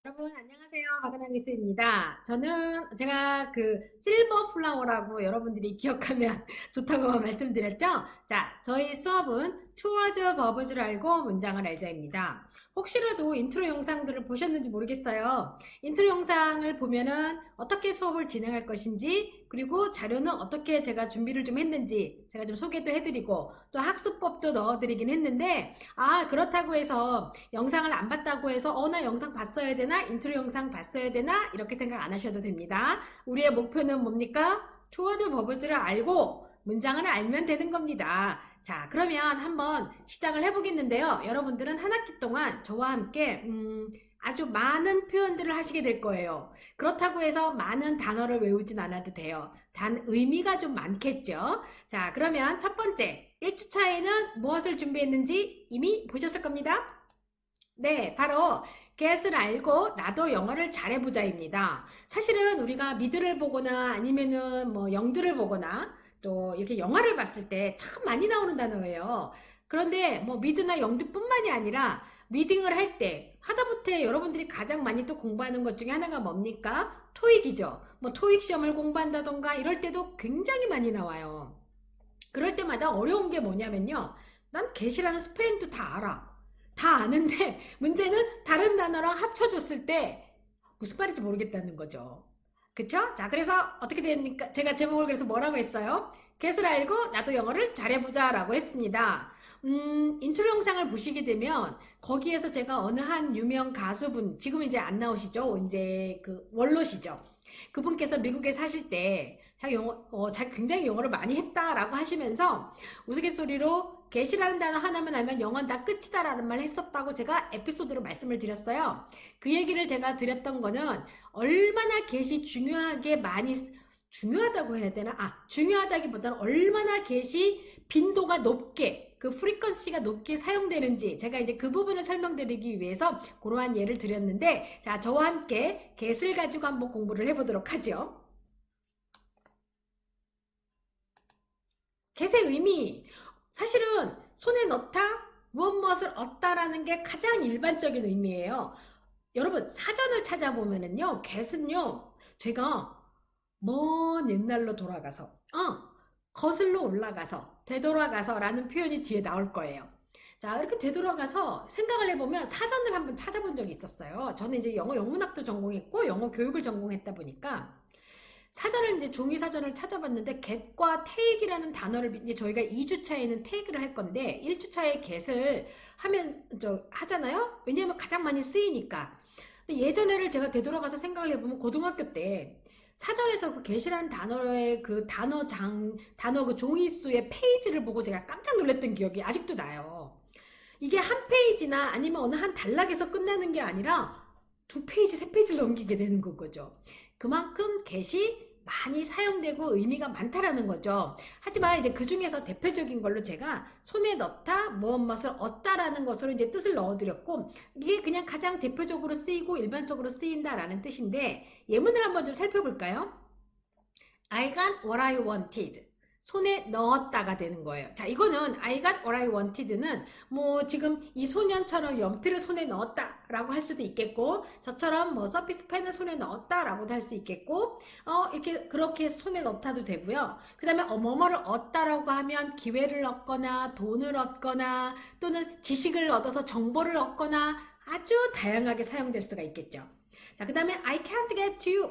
여러분 안녕하세요. 박은하 교수입니다. 저는 제가 그 실버 플라워라고 여러분들이 기억하면 좋다고 말씀드렸죠. 자, 저희 수업은 toward verbs를 알고 문장을 알자입니다. 혹시라도 인트로 영상들을 보셨는지 모르겠어요. 인트로 영상을 보면은 어떻게 수업을 진행할 것인지, 그리고 자료는 어떻게 제가 준비를 좀 했는지 제가 좀 소개도 해드리고 또 학습법도 넣어드리긴 했는데, 그렇다고 해서 영상을 안 봤다고 해서 나 영상 봤어야 되나? 인트로 영상 봤어야 되나? 이렇게 생각 안 하셔도 됩니다. 우리의 목표는 뭡니까? toward verbs를 알고 문장을 알면 되는 겁니다. 자, 그러면 한번 시작을 해보겠는데요. 여러분들은 한 학기 동안 저와 함께 아주 많은 표현들을 하시게 될 거예요. 그렇다고 해서 많은 단어를 외우진 않아도 돼요. 단 의미가 좀 많겠죠. 자, 그러면 첫 번째 1주차에는 무엇을 준비했는지 이미 보셨을 겁니다. 네, 바로 get을 알고 나도 영어를 잘해보자입니다. 사실은 우리가 미드를 보거나 아니면은 뭐 영드를 보거나 또 이렇게 영화를 봤을 때 참 많이 나오는 단어예요. 그런데 뭐 미드나 영드뿐만이 아니라 리딩을 할 때 하다못해 여러분들이 가장 많이 또 공부하는 것 중에 하나가 뭡니까? 토익이죠. 뭐 토익 시험을 공부한다던가 이럴 때도 굉장히 많이 나와요. 그럴 때마다 어려운 게 뭐냐면요. 난 get이라는 스펠링도 다 알아. 다 아는데 문제는 다른 단어랑 합쳐줬을 때 무슨 말인지 모르겠다는 거죠. 그쵸? 자, 그래서 어떻게 됩니까? 제가 제목을 그래서 뭐라고 했어요? get을 알고 나도 영어를 잘해보자 라고 했습니다. 인트로 영상을 보시게 되면 거기에서 제가 어느 한 유명 가수분, 지금 이제 안 나오시죠? 이제 그 원로시죠? 그분께서 미국에 사실 때 자기 굉장히 영어를 많이 했다라고 하시면서 우스갯소리로 get이라는 단어 하나만 알면 영어는 다 끝이다라는 말 했었다고 제가 에피소드로 말씀을 드렸어요. 그 얘기를 제가 드렸던 거는 얼마나 get이 중요하다고 해야 되나? 중요하다기보다는 얼마나 get이 빈도가 높게 그 프리퀀시가 높게 사용되는지 제가 이제 그 부분을 설명드리기 위해서 그러한 예를 드렸는데, 자, 저와 함께 get을 가지고 한번 공부를 해보도록 하죠. get의 의미, 사실은 손에 넣다, 무엇을 얻다라는 게 가장 일반적인 의미예요. 여러분 사전을 찾아보면은요, get은요, 제가 먼 옛날로 돌아가서 거슬러 올라가서 되돌아가서 라는 표현이 뒤에 나올 거예요. 자, 이렇게 되돌아가서 생각을 해보면 사전을 한번 찾아본 적이 있었어요. 저는 이제 영어 영문학도 전공했고 영어 교육을 전공했다 보니까 사전을 이제 종이 사전을 찾아봤는데 get과 take이라는 단어를 이제 저희가 2주차에는 take를 할 건데 1주차에 get을 하잖아요. 왜냐하면 가장 많이 쓰이니까. 근데 예전에를 제가 되돌아가서 생각을 해보면 고등학교 때 사전에서 그 get이라는 단어의 그 단어 그 종이 수의 페이지를 보고 제가 깜짝 놀랐던 기억이 아직도 나요. 이게 한 페이지나 아니면 어느 한 단락에서 끝나는 게 아니라 두 페이지, 세 페이지를 넘기게 되는 거죠. 그만큼 get이 많이 사용되고 의미가 많다라는 거죠. 하지만 이제 그 중에서 대표적인 걸로 제가 손에 넣다, 무엇을 얻다라는 것으로 이제 뜻을 넣어드렸고, 이게 그냥 가장 대표적으로 쓰이고 일반적으로 쓰인다라는 뜻인데, 예문을 한번 좀 살펴볼까요? I got what I wanted. 손에 넣었다가 되는 거예요. 자, 이거는 I got what I wanted는 뭐 지금 이 소년처럼 연필을 손에 넣었다라고 할 수도 있겠고, 저처럼 뭐 서피스 펜을 손에 넣었다라고도 할 수 있겠고, 이렇게 그렇게 손에 넣다도 되고요. 그 다음에 뭐뭐를 얻다라고 하면 기회를 얻거나 돈을 얻거나 또는 지식을 얻어서 정보를 얻거나 아주 다양하게 사용될 수가 있겠죠. 자, 그 다음에 I can't get you.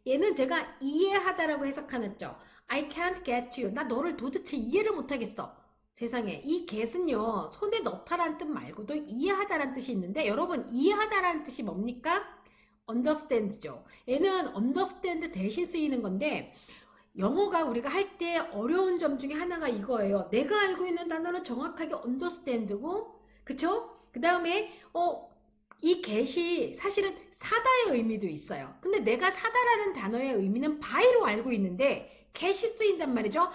얘는 제가 이해하다라고 해석하였죠. I can't get you. 나 너를 도대체 이해를 못하겠어. 세상에, 이 get은요, 손에 넣다라는 뜻 말고도 이해하다라는 뜻이 있는데, 여러분 이해하다라는 뜻이 뭡니까? understand죠. 얘는 understand 대신 쓰이는 건데, 영어가 우리가 할 때 어려운 점 중에 하나가 이거예요. 내가 알고 있는 단어는 정확하게 understand고, 그쵸? 그 다음에 이 get이 사실은 사다의 의미도 있어요. 근데 내가 사다라는 단어의 의미는 buy로 알고 있는데 get이 쓰인단 말이죠.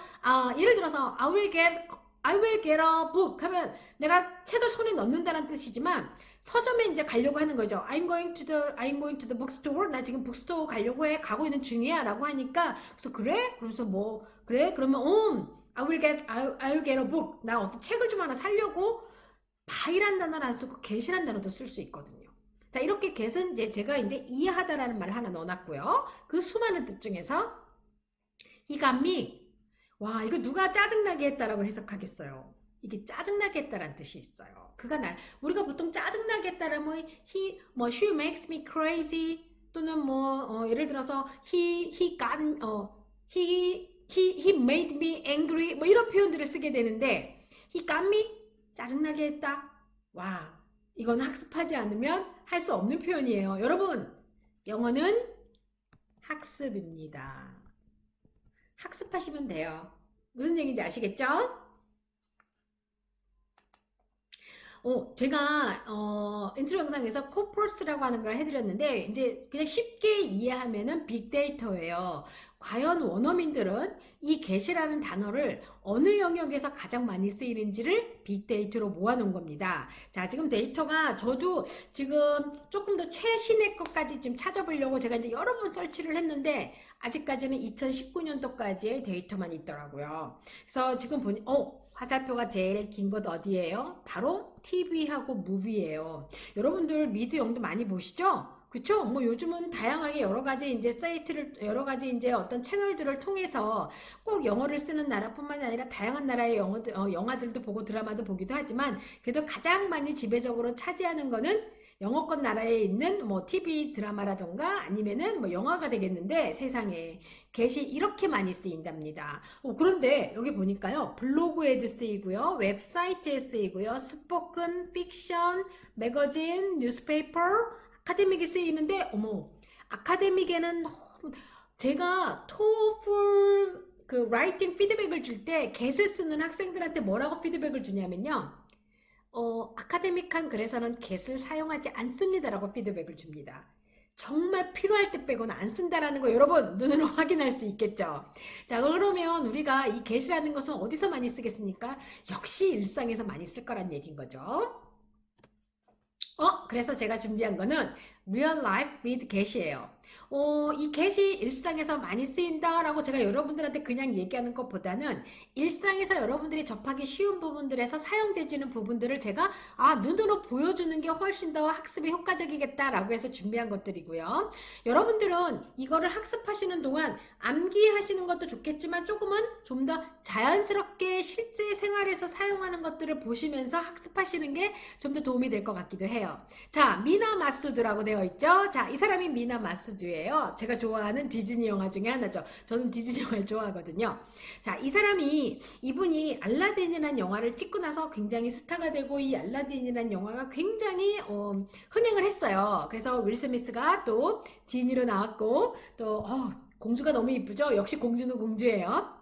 예를 들어서 I will get a book 하면 내가 책을 손에 넣는다는 뜻이지만 서점에 이제 가려고 하는 거죠. I'm going to the bookstore. 나 지금 북스토어 가려고 해. 가고 있는 중이야. 라고 하니까 그래서 그래? 그래서 뭐 그래? 그러면 I will get a book. 나 어떤 책을 좀 하나 사려고 buy란 단어를 안 쓰고 get이란 단어도 쓸 수 있거든요. 자, 이렇게 get은 이제 제가 이제 이해하다라는 말을 하나 넣어놨고요. 그 수많은 뜻 중에서 he got me. 와, 이거 누가 짜증나게 했다라고 해석하겠어요? 이게 짜증나게 했다라는 뜻이 있어요. 우리가 보통 짜증나게 했다라면 she makes me crazy 또는 예를 들어서 he made me angry 뭐 이런 표현들을 쓰게 되는데 he got me 짜증나게 했다. 와, 이건 학습하지 않으면 할 수 없는 표현이에요. 여러분, 영어는 학습입니다. 학습하시면 돼요. 무슨 얘기인지 아시겠죠? 제가 인트로 영상에서 코퍼스라고 하는 걸 해드렸는데 이제 그냥 쉽게 이해하면은 빅데이터예요. 과연 원어민들은 이 get이라는 단어를 어느 영역에서 가장 많이 쓰이는지를 빅데이터로 모아놓은 겁니다. 자, 지금 데이터가 저도 지금 조금 더 최신의 것까지 좀 찾아보려고 제가 이제 여러 번 설치를 했는데 아직까지는 2019년도까지의 데이터만 있더라고요. 그래서 지금 보니 화살표가 제일 긴 것 어디예요? 바로 TV하고 무비예요. 여러분들 미드 영도 많이 보시죠? 그쵸? 요즘은 다양하게 여러 가지 이제 여러 가지 이제 어떤 채널들을 통해서 꼭 영어를 쓰는 나라뿐만 아니라 다양한 나라의 영화들도 보고 드라마도 보기도 하지만 그래도 가장 많이 지배적으로 차지하는 거는 영어권 나라에 있는 TV 드라마라던가 아니면은 영화가 되겠는데 세상에 get이 이렇게 많이 쓰인답니다. 그런데 여기 보니까요. 블로그에도 쓰이고요. 웹사이트에 쓰이고요. 스포큰, 픽션, 매거진, 뉴스페이퍼, 아카데믹에 쓰이는데 아카데믹에는 제가 토플 그 라이팅 피드백을 줄 때 get을 쓰는 학생들한테 뭐라고 피드백을 주냐면요. 아카데믹한 글에서는 get을 사용하지 않습니다라고 피드백을 줍니다. 정말 필요할 때 빼고는 안 쓴다라는 거 여러분 눈으로 확인할 수 있겠죠. 자, 그러면 우리가 이 get이라는 것은 어디서 많이 쓰겠습니까? 역시 일상에서 많이 쓸 거란 얘기인 거죠. 그래서 제가 준비한 거는 real life with get이에요. 이 get이 일상에서 많이 쓰인다라고 제가 여러분들한테 그냥 얘기하는 것보다는 일상에서 여러분들이 접하기 쉬운 부분들에서 사용되지는 부분들을 제가 눈으로 보여주는 게 훨씬 더 학습에 효과적이겠다라고 해서 준비한 것들이고요. 여러분들은 이거를 학습하시는 동안 암기하시는 것도 좋겠지만 조금은 좀 더 자연스럽게 실제 생활에서 사용하는 것들을 보시면서 학습하시는 게 좀 더 도움이 될 것 같기도 해요. 자, 미나 마수드라고 되어 있죠. 자, 이 사람이 미나 마수드예요. 제가 좋아하는 디즈니 영화 중에 하나죠. 저는 디즈니 영화를 좋아하거든요. 자, 이분이 알라딘이라는 영화를 찍고 나서 굉장히 스타가 되고 이 알라딘이라는 영화가 굉장히 흥행을 했어요. 그래서 윌 스미스가 또 지니로 나왔고 또 공주가 너무 이쁘죠. 역시 공주는 공주예요.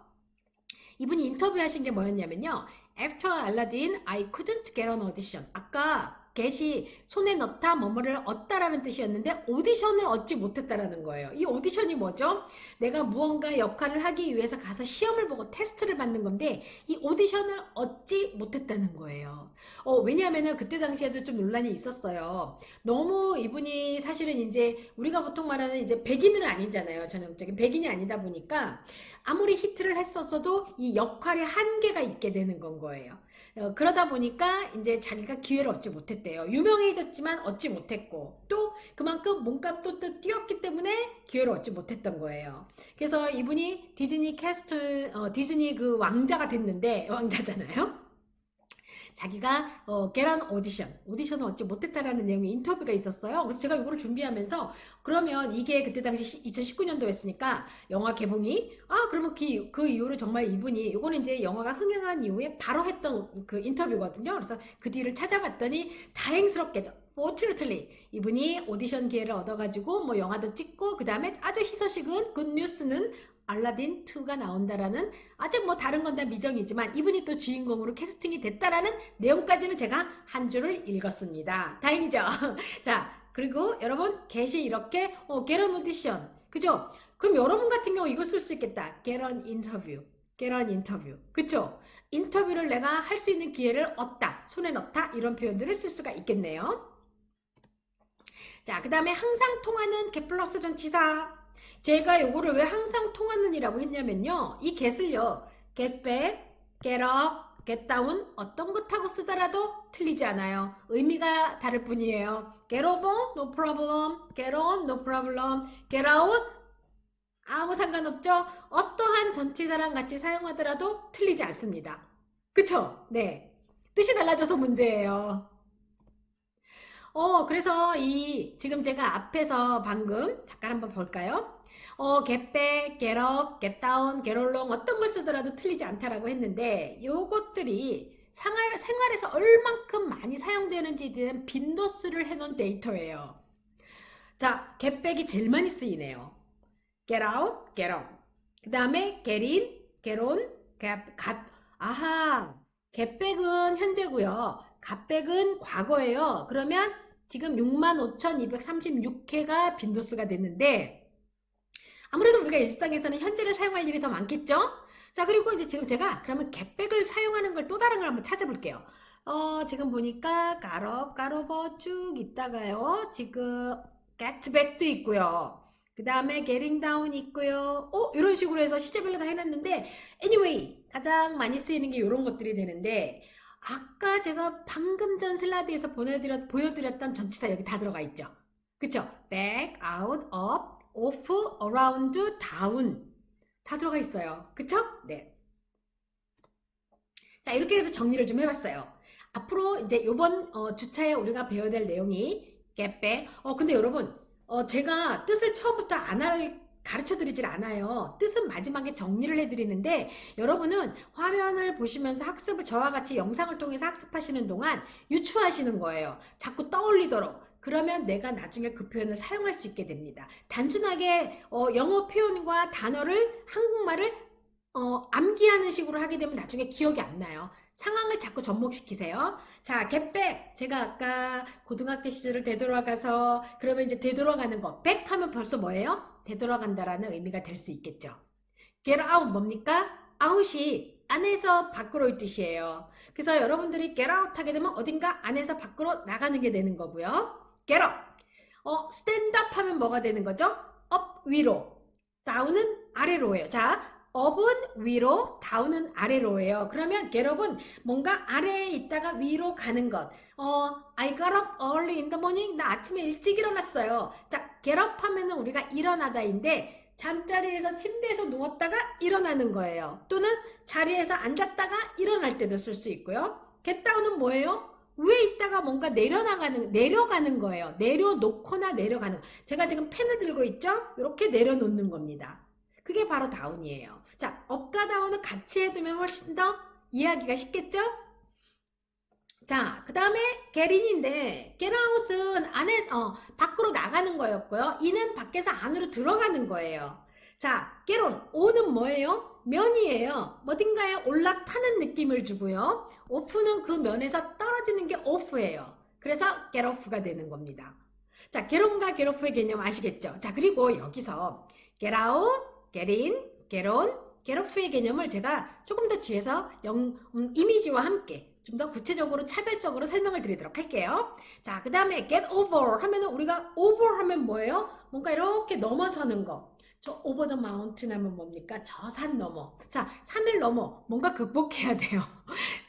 이분이 인터뷰하신 게 뭐였냐면요. After Aladdin, I couldn't get an audition. 아까 get이 손에 넣다 뭐뭐를 얻다라는 뜻이었는데 오디션을 얻지 못했다라는 거예요. 이 오디션이 뭐죠? 내가 무언가 역할을 하기 위해서 가서 시험을 보고 테스트를 받는 건데 이 오디션을 얻지 못했다는 거예요. 왜냐하면은 그때 당시에도 좀 논란이 있었어요. 너무 이분이 사실은 이제 우리가 보통 말하는 이제 백인은 아니잖아요. 전형적인 백인이 아니다 보니까 아무리 히트를 했었어도 이 역할에 한계가 있게 되는 건 거예요. 그러다 보니까 이제 자기가 기회를 얻지 못했대요. 유명해졌지만 얻지 못했고 또 그만큼 몸값도 또 뛰었기 때문에 기회를 얻지 못했던 거예요. 그래서 이분이 디즈니 디즈니 그 왕자가 됐는데 왕자잖아요. 자기가 계란 오디션을 얻지 못했다라는 내용의 인터뷰가 있었어요. 그래서 제가 이거를 준비하면서 그러면 이게 그때 당시 2019년도였으니까 영화 개봉이 그러면 그 이후로 정말 이분이 이거는 이제 영화가 흥행한 이후에 바로 했던 그 인터뷰거든요. 그래서 그 뒤를 찾아봤더니 다행스럽게도 fortunately 이분이 오디션 기회를 얻어가지고 영화도 찍고 그 다음에 아주 희소식은 굿뉴스는 알라딘 2가 나온다라는 아직 다른 건 다 미정이지만 이분이 또 주인공으로 캐스팅이 됐다라는 내용까지는 제가 한 줄을 읽었습니다. 다행이죠? 자, 그리고 여러분 get이 이렇게 get an audition 그죠? 그럼 여러분 같은 경우 이거 쓸 수 있겠다. get an interview 그쵸? 인터뷰를 내가 할 수 있는 기회를 얻다, 손에 넣다 이런 표현들을 쓸 수가 있겠네요. 자, 그 다음에 항상 통하는 get 플러스 전치사 제가 요거를 왜 항상 통하는 이라고 했냐면요. 이 get을요. get back, get up, get down 어떤 것 하고 쓰더라도 틀리지 않아요. 의미가 다를 뿐이에요. get over, no problem. get on, no problem. get out, 아무 상관없죠? 어떠한 전치사랑 같이 사용하더라도 틀리지 않습니다. 그쵸? 네. 뜻이 달라져서 문제예요. 그래서 지금 제가 앞에서 방금 잠깐 한번 볼까요? get back, get up, get down, get along 어떤 걸 쓰더라도 틀리지 않다라고 했는데 요것들이 생활에서 얼만큼 많이 사용되는지에 대한 빈도수를 해놓은 데이터예요. 자, get back이 제일 많이 쓰이네요. get out, get up. 그 다음에 get in, get on, 아하, get back은 현재고요. got back은 과거예요. 그러면 지금 65,236회가 빈도수가 됐는데 아무래도 우리가 일상에서는 현재를 사용할 일이 더 많겠죠? 자, 그리고 이제 지금 제가 그러면 getback을 사용하는 걸 또 다른 걸 한번 찾아볼게요. 지금 보니까 got up, got over 쭉 있다가요. 지금 get back도 있고요. 그 다음에 getting down 있고요. 이런 식으로 해서 시제별로 다 해놨는데 anyway 가장 많이 쓰이는 게 이런 것들이 되는데 아까 제가 방금 전 슬라이드에서 보여드렸던 전치사 여기 다 들어가 있죠. 그쵸? back, out, up, off, around, down 다 들어가 있어요. 그쵸? 네. 자, 이렇게 해서 정리를 좀 해봤어요. 앞으로 이제 요번 주차에 우리가 배워야 될 내용이 get back. 근데 여러분 제가 뜻을 처음부터 가르쳐 드리질 않아요. 뜻은 마지막에 정리를 해드리는데 여러분은 화면을 보시면서 저와 같이 영상을 통해서 학습하시는 동안 유추하시는 거예요. 자꾸 떠올리도록. 그러면 내가 나중에 그 표현을 사용할 수 있게 됩니다. 단순하게 영어 표현과 단어를 한국말을 암기하는 식으로 하게 되면 나중에 기억이 안 나요. 상황을 자꾸 접목시키세요. 자, get back. 제가 아까 고등학교 시절을 되돌아가서 그러면 이제 되돌아가는 거. back 하면 벌써 뭐예요? 되돌아간다라는 의미가 될 수 있겠죠. get out 뭡니까? out이 안에서 밖으로의 뜻이에요. 그래서 여러분들이 get out 하게 되면 어딘가 안에서 밖으로 나가는 게 되는 거고요. get up. stand up 하면 뭐가 되는 거죠? up 위로. down은 아래로예요. 자, up은 위로, down은 아래로예요. 그러면 get up은 뭔가 아래에 있다가 위로 가는 것. I got up early in the morning. 나 아침에 일찍 일어났어요. 자, get up 하면은 우리가 일어나다인데 잠자리에서 침대에서 누웠다가 일어나는 거예요. 또는 자리에서 앉았다가 일어날 때도 쓸 수 있고요. get down은 뭐예요? 위에 있다가 뭔가 내려가는 거예요. 내려놓거나 내려가는 거. 제가 지금 펜을 들고 있죠? 이렇게 내려놓는 겁니다. 그게 바로 다운이에요. 자, 업과 다운을 같이 해두면 훨씬 더 이해하기가 쉽겠죠? 자, 그 다음에 get in인데 get out은 밖으로 나가는 거였고요. in은 밖에서 안으로 들어가는 거예요. 자, get on은 뭐예요? 면이에요. 어딘가에 올라타는 느낌을 주고요. off는 그 면에서 떨어지는 게 off예요. 그래서 get off가 되는 겁니다. 자, get on과 get off의 개념 아시겠죠? 자, 그리고 여기서 get out, get in, get on, get off의 개념을 제가 조금 더 뒤에서 이미지와 함께 좀 더 구체적으로 차별적으로 설명을 드리도록 할게요. 자, 그 다음에 get over 하면은 우리가 over 하면 뭐예요? 뭔가 이렇게 넘어서는 거. 저 over the mountain 하면 뭡니까? 저 산 넘어. 자, 산을 넘어. 뭔가 극복해야 돼요.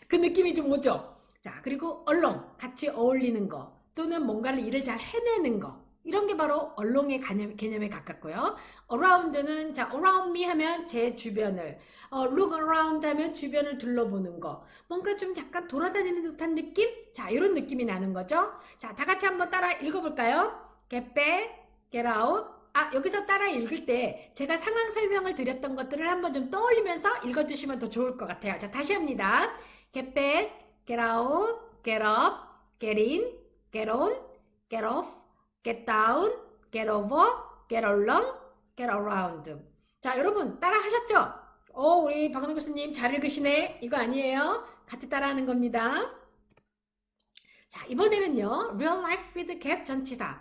그 느낌이 좀 오죠? 자, 그리고 along. 같이 어울리는 거. 또는 뭔가를 일을 잘 해내는 거. 이런 게 바로 along의 개념에 가깝고요. around는 자, around me 하면 제 주변을, look around 하면 주변을 둘러보는 거. 뭔가 좀 약간 돌아다니는 듯한 느낌? 자, 이런 느낌이 나는 거죠. 자, 다 같이 한번 따라 읽어볼까요? get back, get out. 여기서 따라 읽을 때 제가 상황 설명을 드렸던 것들을 한번 좀 떠올리면서 읽어주시면 더 좋을 것 같아요. 자, 다시 합니다. get back, get out, get up, get in, get on, get off, get down, get over, get along, get around. 자, 여러분 따라 하셨죠? 우리 박은호 교수님 잘 읽으시네. 이거 아니에요. 같이 따라하는 겁니다. 자, 이번에는요. real life with get 전치사.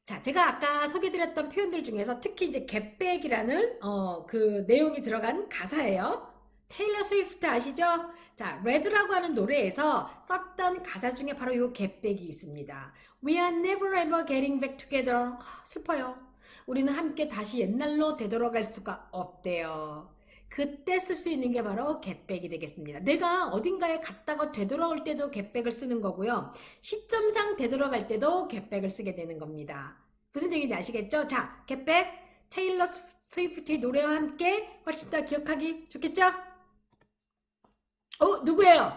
자, 제가 아까 소개드렸던 표현들 중에서 특히 이제 get back이라는 그 내용이 들어간 가사예요. 테일러 스위프트 아시죠? 자, 레드라고 하는 노래에서 썼던 가사 중에 바로 요 get back이 있습니다. We are never ever getting back together. 슬퍼요. 우리는 함께 다시 옛날로 되돌아갈 수가 없대요. 그때 쓸 수 있는 게 바로 get back이 되겠습니다. 내가 어딘가에 갔다가 되돌아올 때도 get back을 쓰는 거고요. 시점상 되돌아갈 때도 get back을 쓰게 되는 겁니다. 무슨 얘기인지 아시겠죠? 자, get back, 테일러 스위프트의 노래와 함께 훨씬 더 기억하기 좋겠죠? 누구예요?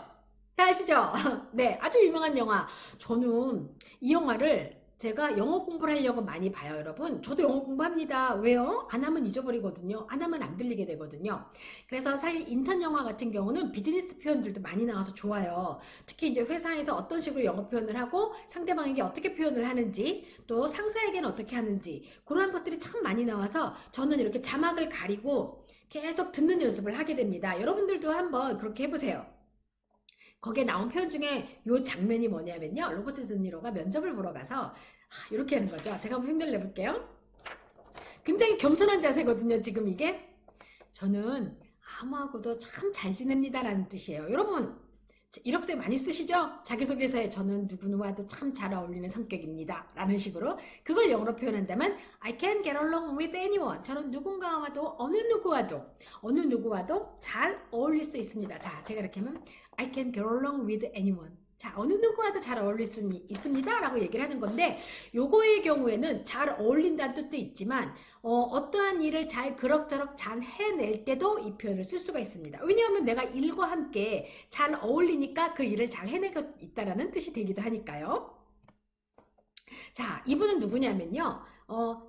다 아시죠? 네, 아주 유명한 영화. 저는 이 영화를 제가 영어 공부를 하려고 많이 봐요, 여러분. 저도 영어 공부합니다. 왜요? 안 하면 잊어버리거든요. 안 하면 안 들리게 되거든요. 그래서 사실 인턴 영화 같은 경우는 비즈니스 표현들도 많이 나와서 좋아요. 특히 이제 회사에서 어떤 식으로 영어 표현을 하고 상대방에게 어떻게 표현을 하는지 또 상사에게는 어떻게 하는지 그런 것들이 참 많이 나와서 저는 이렇게 자막을 가리고 계속 듣는 연습을 하게 됩니다. 여러분들도 한번 그렇게 해보세요. 거기에 나온 표현 중에 요 장면이 뭐냐면요. 로버트 드니로가 면접을 보러 가서 이렇게 하는 거죠. 제가 한번 흉내를 내볼게요. 굉장히 겸손한 자세거든요. 지금 이게. 저는 아무하고도 참 잘 지냅니다 라는 뜻이에요. 여러분 이력서에 많이 쓰시죠? 자기소개서에 저는 누구누구와도 참 잘 어울리는 성격입니다 라는 식으로 그걸 영어로 표현한다면 I can get along with anyone. 저는 누군가와도 어느 누구와도 잘 어울릴 수 있습니다. 자, 제가 이렇게 하면 I can get along with anyone. 자, 어느 누구와도 잘 어울릴 수 있습니다 라고 얘기를 하는 건데 요거의 경우에는 잘 어울린다는 뜻도 있지만 어떠한 일을 잘 그럭저럭 잘 해낼 때도 이 표현을 쓸 수가 있습니다. 왜냐하면 내가 일과 함께 잘 어울리니까 그 일을 잘 해내고 있다라는 뜻이 되기도 하니까요. 자, 이분은 누구냐면요.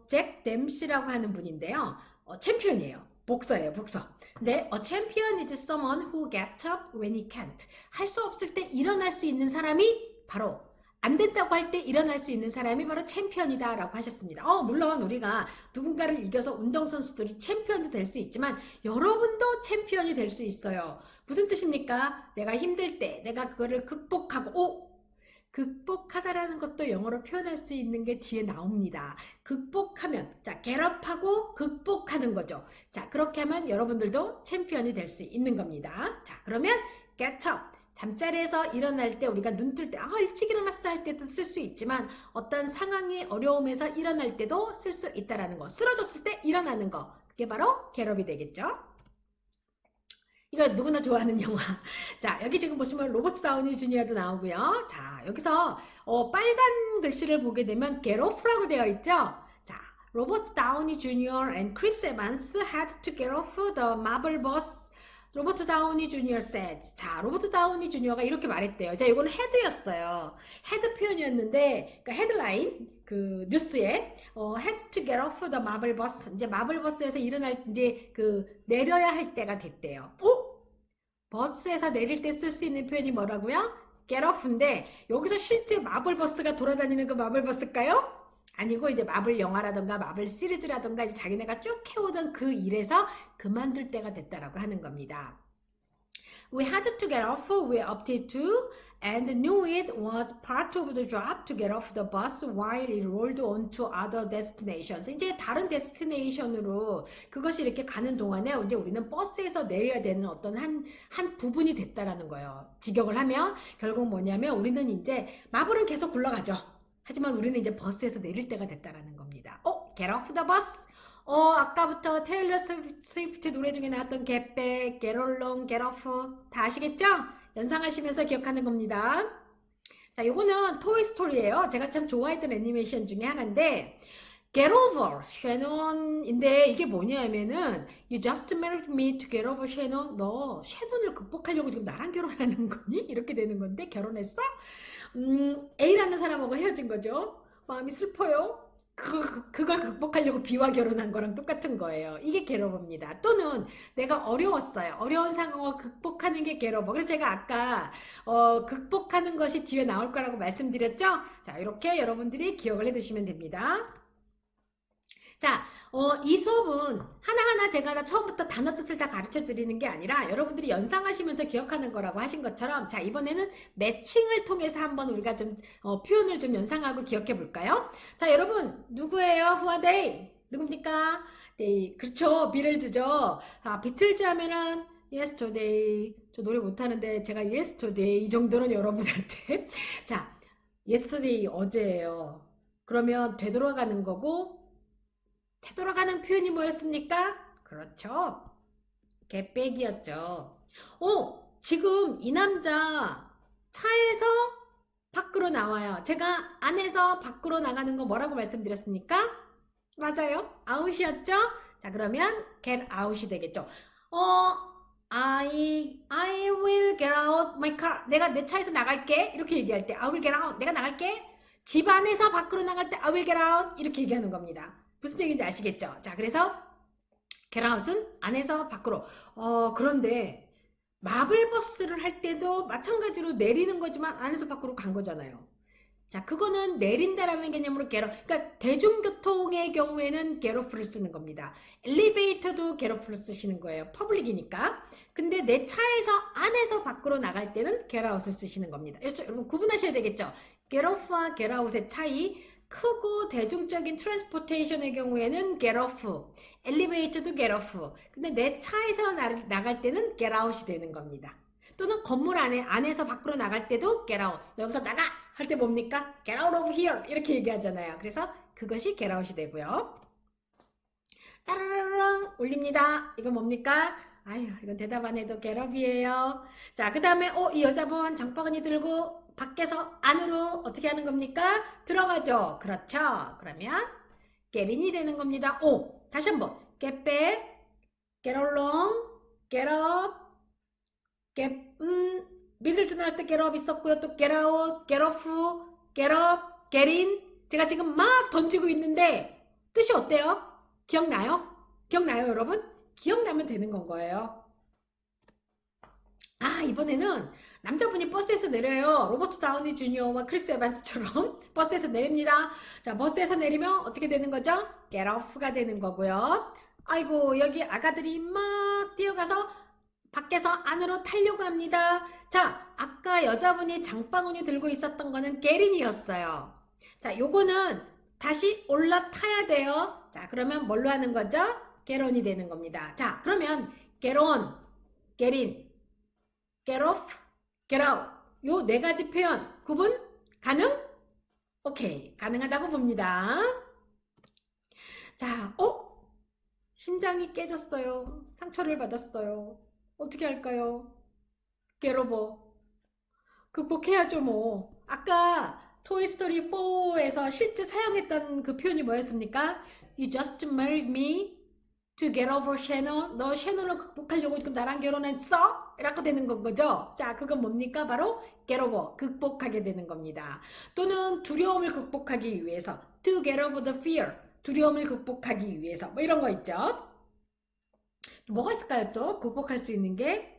잭 댐시라고 하는 분인데요. 챔피언이에요. 복서예요, 복서. 근데 a champion is someone who gets up when he can't. 할 수 없을 때 일어날 수 있는 사람이 바로 안 된다고 할 때 일어날 수 있는 사람이 바로 챔피언이다 라고 하셨습니다. 물론 우리가 누군가를 이겨서 운동선수들이 챔피언도 될 수 있지만 여러분도 챔피언이 될 수 있어요. 무슨 뜻입니까? 내가 힘들 때 내가 그거를 극복하고 극복하다라는 것도 영어로 표현할 수 있는 게 뒤에 나옵니다. 극복하면 자 get up하고 극복하는 거죠. 자 그렇게 하면 여러분들도 챔피언이 될 수 있는 겁니다. 자 그러면 get up 잠자리에서 일어날 때 우리가 눈 뜰 때 일찍 일어났어 할 때도 쓸 수 있지만 어떤 상황이 어려움에서 일어날 때도 쓸 수 있다라는 거. 쓰러졌을 때 일어나는 거. 그게 바로 get up이 되겠죠. 이거 누구나 좋아하는 영화. 자, 여기 지금 보시면 로버트 다우니 주니어도 나오고요. 자, 여기서 빨간 글씨를 보게 되면 get off라고 되어 있죠. 자, 로버트 다우니 주니어 and 크리스 에반스 had to get off the marble bus. 로버트 다우니 주니어 said. 자, 로버트 다우니 주니어가 이렇게 말했대요. 자, 이거는 헤드였어요. 헤드 표현이었는데, 그러니까 헤드라인, 그 뉴스에 had to get off the marble bus. 이제 마블 버스에서 일어날 이제 내려야 할 때가 됐대요. 버스에서 내릴 때 쓸 수 있는 표현이 뭐라고요? get off인데 여기서 실제 마블 버스가 돌아다니는 그 마블 버스일까요? 아니고 이제 마블 영화라던가 마블 시리즈라던가 이제 자기네가 쭉 해오던 그 일에서 그만둘 때가 됐다라고 하는 겁니다. We had to get off, we opted to, and knew it was part of the job to get off the bus while it rolled on to other destinations. 이제 다른 데스티네이션으로 그것이 이렇게 가는 동안에 이제 우리는 버스에서 내려야 되는 어떤 한 부분이 됐다라는 거예요. 직역을 하면 결국 뭐냐면 우리는 이제 마블은 계속 굴러가죠. 하지만 우리는 이제 버스에서 내릴 때가 됐다라는 겁니다. Get off the bus. 아까부터 테일러 스위프트 노래 중에 나왔던 Get Back, Get Along, Get Off 다 아시겠죠? 연상하시면서 기억하는 겁니다. 자, 요거는 토이 스토리예요. 제가 참 좋아했던 애니메이션 중에 하나인데 Get Over 셰논인데 이게 뭐냐면은 You just married me to get over 셰논. 너 셰논을 극복하려고 지금 나랑 결혼하는 거니? 이렇게 되는 건데 결혼했어? A라는 사람하고 헤어진 거죠. 마음이 슬퍼요. 그걸 극복하려고 B와 결혼한 거랑 똑같은 거예요. 이게 게러버입니다. 또는 내가 어려웠어요. 어려운 상황을 극복하는 게 게러버. 그래서 제가 아까 극복하는 것이 뒤에 나올 거라고 말씀드렸죠? 자, 이렇게 여러분들이 기억을 해두시면 됩니다. 자, 이 수업은 하나하나 제가 처음부터 단어 뜻을 다 가르쳐 드리는 게 아니라 여러분들이 연상하시면서 기억하는 거라고 하신 것처럼 자, 이번에는 매칭을 통해서 한번 우리가 좀 표현을 좀 연상하고 기억해 볼까요? 자, 여러분 누구예요? Who are they? 누굽니까? 네, 그렇죠. 비틀즈죠. 비틀즈 하면은 yesterday. 저 노래 못하는데 제가 yesterday 이 정도는 여러분한테 자, yesterday 어제예요. 그러면 되돌아가는 거고 되돌아가는 표현이 뭐였습니까? 그렇죠. get back이었죠. 지금 이 남자 차에서 밖으로 나와요. 제가 안에서 밖으로 나가는 거 뭐라고 말씀드렸습니까? 맞아요. out이었죠? 자, 그러면 get out이 되겠죠. I will get out my car. 내가 내 차에서 나갈게. 이렇게 얘기할 때 I will get out. 내가 나갈게. 집 안에서 밖으로 나갈 때 I will get out. 이렇게 얘기하는 겁니다. 무슨 얘기인지 아시겠죠? 자, 그래서 get out은 안에서 밖으로. 그런데 마블버스를 할 때도 마찬가지로 내리는 거지만 안에서 밖으로 간 거잖아요. 자, 그거는 내린다라는 개념으로 그러니까 대중교통의 경우에는 get off를 쓰는 겁니다. 엘리베이터도 get off를 쓰시는 거예요. 퍼블릭이니까. 근데 내 차에서 안에서 밖으로 나갈 때는 get out을 쓰시는 겁니다. 여러분 구분하셔야 되겠죠? get off와 get out의 차이. 크고 대중적인 트랜스포테이션의 경우에는 get off, 엘리베이터도 get off. 근데 내 차에서 나갈 때는 get out이 되는 겁니다. 또는 건물 안에서 밖으로 나갈 때도 get out. 너 여기서 나가! 할 때 뭡니까? get out of here! 이렇게 얘기하잖아요. 그래서 그것이 get out이 되고요. 따라라랑 올립니다. 이건 뭡니까? 아유, 이건 대답 안 해도 get up이에요. 자, 그 다음에 이 여자분 장바구니 들고 밖에서 안으로 어떻게 하는 겁니까? 들어가죠. 그렇죠. 그러면 get in이 되는 겁니다. 다시 한번 get back, get along, get up, 미들튼 할 때 get up 있었고요. 또 get out, get off, get up, get in. 제가 지금 막 던지고 있는데 뜻이 어때요? 기억나요? 기억나요, 여러분? 기억나면 되는 건 거예요. 이번에는 남자분이 버스에서 내려요. 로버트 다우니 주니어와 크리스 에반스처럼 버스에서 내립니다. 자, 버스에서 내리면 어떻게 되는 거죠? get off가 되는 거고요. 아이고, 여기 아가들이 막 뛰어가서 밖에서 안으로 타려고 합니다. 자, 아까 여자분이 장바구니 들고 있었던 거는 get in이었어요. 자, 요거는 다시 올라타야 돼요. 자, 그러면 뭘로 하는 거죠? get on이 되는 겁니다. 자, 그러면 get on, get in, get off, get out. 요 네 가지 표현 구분 가능? 오케이, 가능하다고 봅니다. 자, 심장이 깨졌어요. 상처를 받았어요. 어떻게 할까요? get over. 극복해야죠, 뭐. 아까 토이스토리 4에서 실제 사용했던 그 표현이 뭐였습니까? You just married me to get over Shannon. 너 샤넌을 극복하려고 지금 나랑 결혼했어? 이렇게 되는 건 거죠. 자, 그건 뭡니까? 바로 get over, 극복하게 되는 겁니다. 또는 두려움을 극복하기 위해서 to get over the fear, 두려움을 극복하기 위해서 뭐 이런 거 있죠. 뭐가 있을까요? 또 극복할 수 있는 게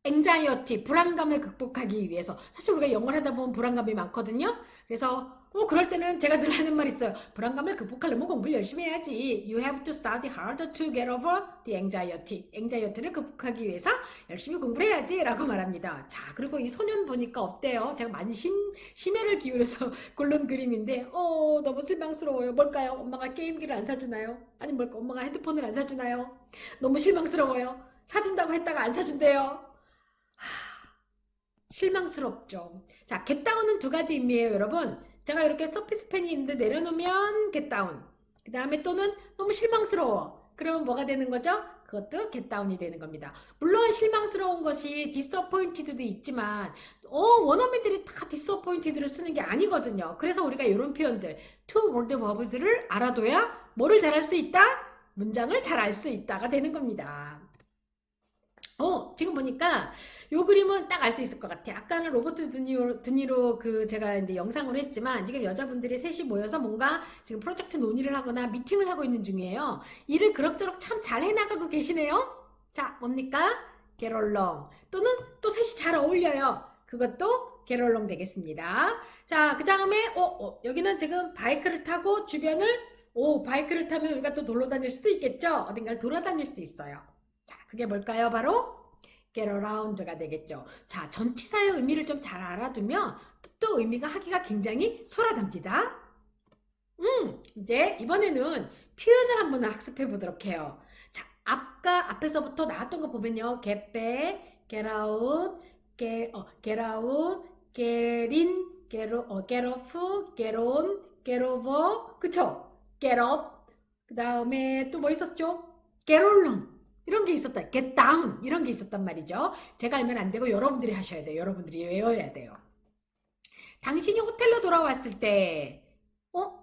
anxiety, 불안감을 극복하기 위해서. 사실 우리가 영어를 하다 보면 불안감이 많거든요. 그래서 그럴 때는 제가 늘 하는 말 있어요. 불안감을 극복하려면 공부를 열심히 해야지. You have to study harder to get over the anxiety. anxiety를 극복하기 위해서 열심히 공부를 해야지 라고 말합니다. 자, 그리고 이 소년 보니까 어때요? 제가 많이 심혈을 기울여서 고른 그림인데 너무 실망스러워요. 뭘까요? 엄마가 게임기를 안 사주나요? 아니 뭘까? 엄마가 핸드폰을 안 사주나요? 너무 실망스러워요. 사준다고 했다가 안 사준대요. 실망스럽죠. 자, 겟다운은 두 가지 의미예요, 여러분. 제가 이렇게 서피스 펜이 있는데 내려놓으면 겟다운. 그 다음에 또는 너무 실망스러워. 그러면 뭐가 되는 거죠? 그것도 겟다운이 되는 겁니다. 물론 실망스러운 것이 disappointed도 있지만 원어민들이 다 disappointed를 쓰는 게 아니거든요. 그래서 우리가 이런 표현들 two word verbs를 알아둬야 뭐를 잘할 수 있다? 문장을 잘 알 수 있다가 되는 겁니다. 지금 보니까 요 그림은 딱 알 수 있을 것 같아. 아까는 로버트 드니로 제가 이제 영상으로 했지만 지금 여자분들이 셋이 모여서 뭔가 지금 프로젝트 논의를 하거나 미팅을 하고 있는 중이에요. 일을 그럭저럭 참 잘 해나가고 계시네요. 자, 뭡니까? get along. 또는 또 셋이 잘 어울려요. 그것도 get along 되겠습니다. 자, 그 다음에 여기는 지금 바이크를 타고 주변을 바이크를 타면 우리가 또 놀러 다닐 수도 있겠죠. 어딘가를 돌아다닐 수 있어요. 자, 그게 뭘까요? 바로 get around가 되겠죠. 자, 전치사의 의미를 좀 잘 알아두면 뜻도 의미가 하기가 굉장히 수월합니다. 이제 이번에는 표현을 한번 학습해 보도록 해요. 자, 앞에서부터 나왔던 거 보면요. get back, get out, get out, get in, get off, get on, get over, 그쵸? get up, 그 다음에 또 뭐 있었죠? get along. 이런 게 있었다. get down 이런 게 있었단 말이죠. 제가 알면 안 되고 여러분들이 하셔야 돼요. 여러분들이 외워야 돼요. 당신이 호텔로 돌아왔을 때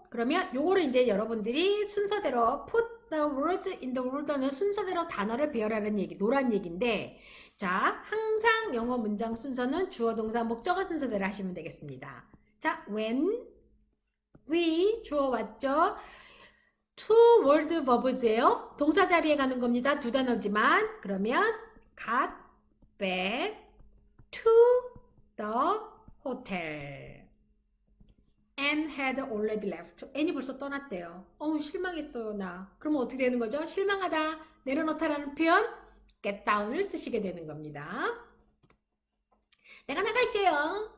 그러면 요거를 이제 여러분들이 순서대로 put the words in the order는 순서대로 단어를 배열하는 얘기, 노란 얘기인데 자, 항상 영어 문장 순서는 주어, 동사, 목적어 순서대로 하시면 되겠습니다. 자, when, we, 주어 왔죠? two word verbs예요. 동사 자리에 가는 겁니다. 두 단어지만 그러면 got back to the hotel and had already left. N이 벌써 떠났대요. 실망했어요 나. 그러면 어떻게 되는 거죠? 실망하다, 내려놓다라는 표현 get down을 쓰시게 되는 겁니다. 내가 나갈게요.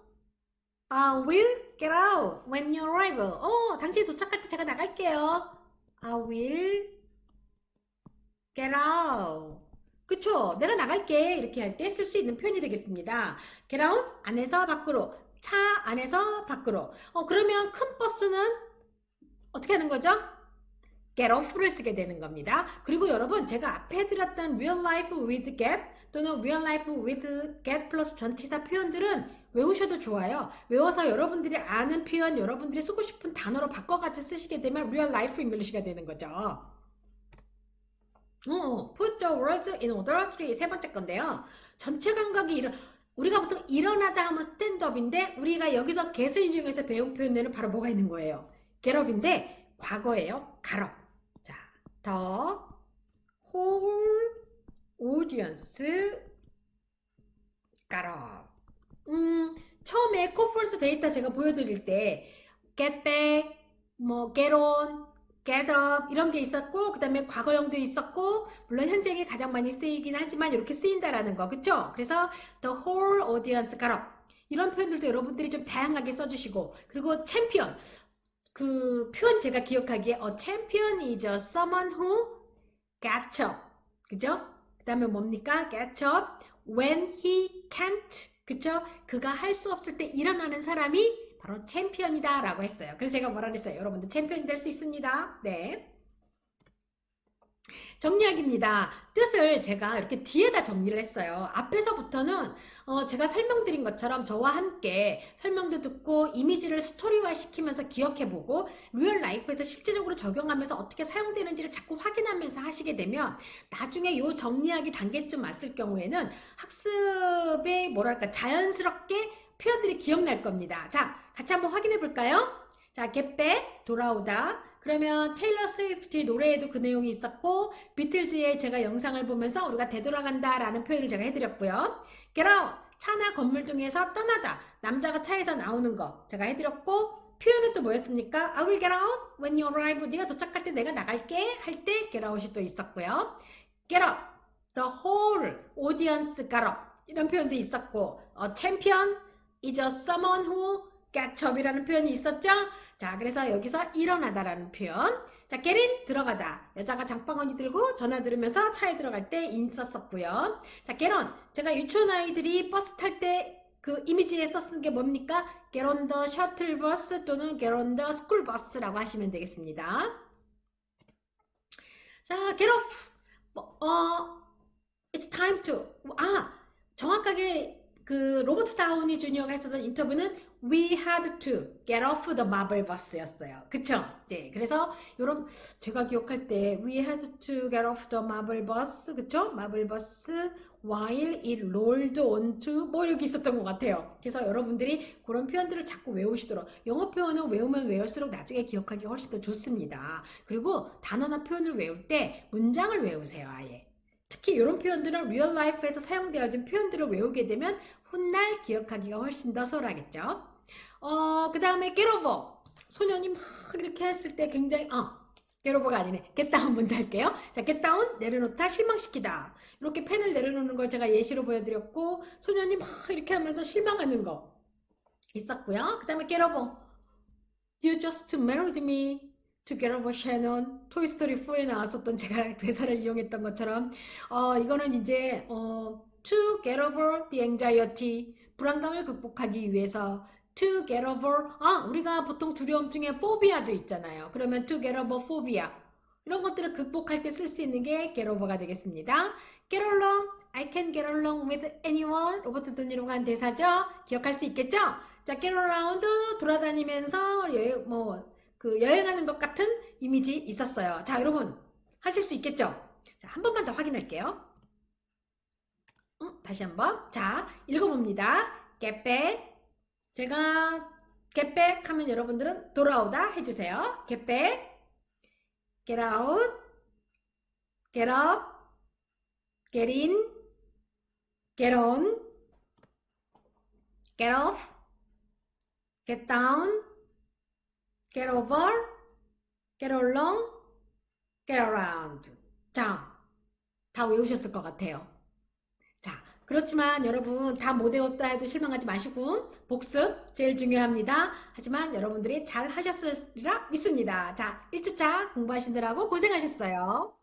I will get out when you arrive. 당신이 도착할 때 제가 나갈게요. I will get out. 그쵸? 내가 나갈게. 이렇게 할 때 쓸 수 있는 표현이 되겠습니다. get out, 안에서 밖으로. 차 안에서 밖으로. 그러면 큰 버스는 어떻게 하는 거죠? get off를 쓰게 되는 겁니다. 그리고 여러분 제가 앞에 해드렸던 real life with get 또는 real life with get 플러스 전치사 표현들은 외우셔도 좋아요. 외워서 여러분들이 아는 표현, 여러분들이 쓰고 싶은 단어로 바꿔가지고 쓰시게 되면 real life English가 되는 거죠. put the words in order. 세 번째 건데요. 전체 감각이 우리가 보통 일어나다 하면 스탠드업인데 우리가 여기서 get을 이용해서 배운 표현에는 바로 뭐가 있는 거예요? get up인데 과거예요. got up. 자, the whole audience got up. 처음에 코폴스 데이터 제가 보여드릴 때 get back, get on, get up 이런 게 있었고 그 다음에 과거형도 있었고 물론 현재형이 가장 많이 쓰이긴 하지만 이렇게 쓰인다라는 거 그쵸? 그래서 the whole audience got up 이런 표현들도 여러분들이 좀 다양하게 써주시고 그리고 챔피언 그 표현 제가 기억하기에 a champion is someone who gets up 그죠? 그 다음에 뭡니까? gets up when he can't 그쵸? 그가 할 수 없을 때 일어나는 사람이 바로 챔피언이다 라고 했어요. 그래서 제가 뭐라 그랬어요? 여러분도 챔피언이 될 수 있습니다. 네. 정리하기입니다. 뜻을 제가 이렇게 뒤에다 정리를 했어요. 앞에서부터는 제가 설명드린 것처럼 저와 함께 설명도 듣고 이미지를 스토리화 시키면서 기억해보고 리얼 라이프에서 실제적으로 적용하면서 어떻게 사용되는지를 자꾸 확인하면서 하시게 되면 나중에 요 정리하기 단계쯤 왔을 경우에는 학습에 뭐랄까 자연스럽게 표현들이 기억날 겁니다. 자, 같이 한번 확인해 볼까요? 자, get back, 돌아오다. 그러면 테일러 스위프트 노래에도 그 내용이 있었고 비틀즈의 제가 영상을 보면서 우리가 되돌아간다 라는 표현을 제가 해드렸고요. get out, 차나 건물 중에서 떠나다. 남자가 차에서 나오는 거 제가 해드렸고 표현은 또 뭐였습니까? I will get out when you arrive. 네가 도착할 때 내가 나갈게 할 때 get out이 또 있었고요. get up, the whole audience got up. 이런 표현도 있었고 champion is someone who gets up 이라는 표현이 있었죠? 자, 그래서 여기서 일어나다라는 표현. 자, get in, 들어가다. 여자가 장바구니 들고 전화 들으면서 차에 들어갈 때 in 썼었고요. 자, get on. 제가 유치원 아이들이 버스 탈 때 그 이미지에 썼는 게 뭡니까? get on the shuttle bus 또는 get on the school bus라고 하시면 되겠습니다. 자, get off. It's time to. 정확하게 그 로버트 다우니 주니어가 했었던 인터뷰는 We had to get off the marble bus였어요. 그쵸? 네, 그래서 요런 제가 기억할 때 We had to get off the marble bus 그쵸? marble bus while it rolled onto 뭐 이렇게 있었던 것 같아요. 그래서 여러분들이 그런 표현들을 자꾸 외우시도록 영어 표현은 외우면 외울수록 나중에 기억하기가 훨씬 더 좋습니다. 그리고 단어나 표현을 외울 때 문장을 외우세요. 아예. 특히 이런 표현들은 리얼 라이프에서 사용되어진 표현들을 외우게 되면 훗날 기억하기가 훨씬 더 수월하겠죠. 그 다음에 get over. 소년이 막 이렇게 했을 때 굉장히 get over가 아니네. get down 먼저 할게요. 자, get down 내려놓다 실망시키다. 이렇게 펜을 내려놓는 걸 제가 예시로 보여드렸고 소년이 막 이렇게 하면서 실망하는 거 있었고요. 그 다음에 get over. You just married me. To get over Shannon, 토이스토리 4에 나왔었던 제가 대사를 이용했던 것처럼 이거는 이제 to get over the anxiety, 불안감을 극복하기 위해서 to get over, 우리가 보통 두려움 중에 phobia도 있잖아요. 그러면 to get over phobia, 이런 것들을 극복할 때 쓸 수 있는 게 get over가 되겠습니다. get along, I can get along with anyone. 로버트 드니로가 한 대사죠. 기억할 수 있겠죠? 자, get around 돌아다니면서 여행하는 것 같은 이미지 있었어요. 자, 여러분 하실 수 있겠죠? 자, 한 번만 더 확인할게요. 다시 한번. 자, 읽어봅니다. get back. 제가 get back 하면 여러분들은 돌아오다 해주세요. get back, get out, get up, get in, get on, get off, get down, get over, get along, get around. 자, 다 외우셨을 것 같아요. 자, 그렇지만 여러분 다 못 외웠다 해도 실망하지 마시고 복습 제일 중요합니다. 하지만 여러분들이 잘 하셨으리라 믿습니다. 자, 1주차 공부하시느라고 고생하셨어요.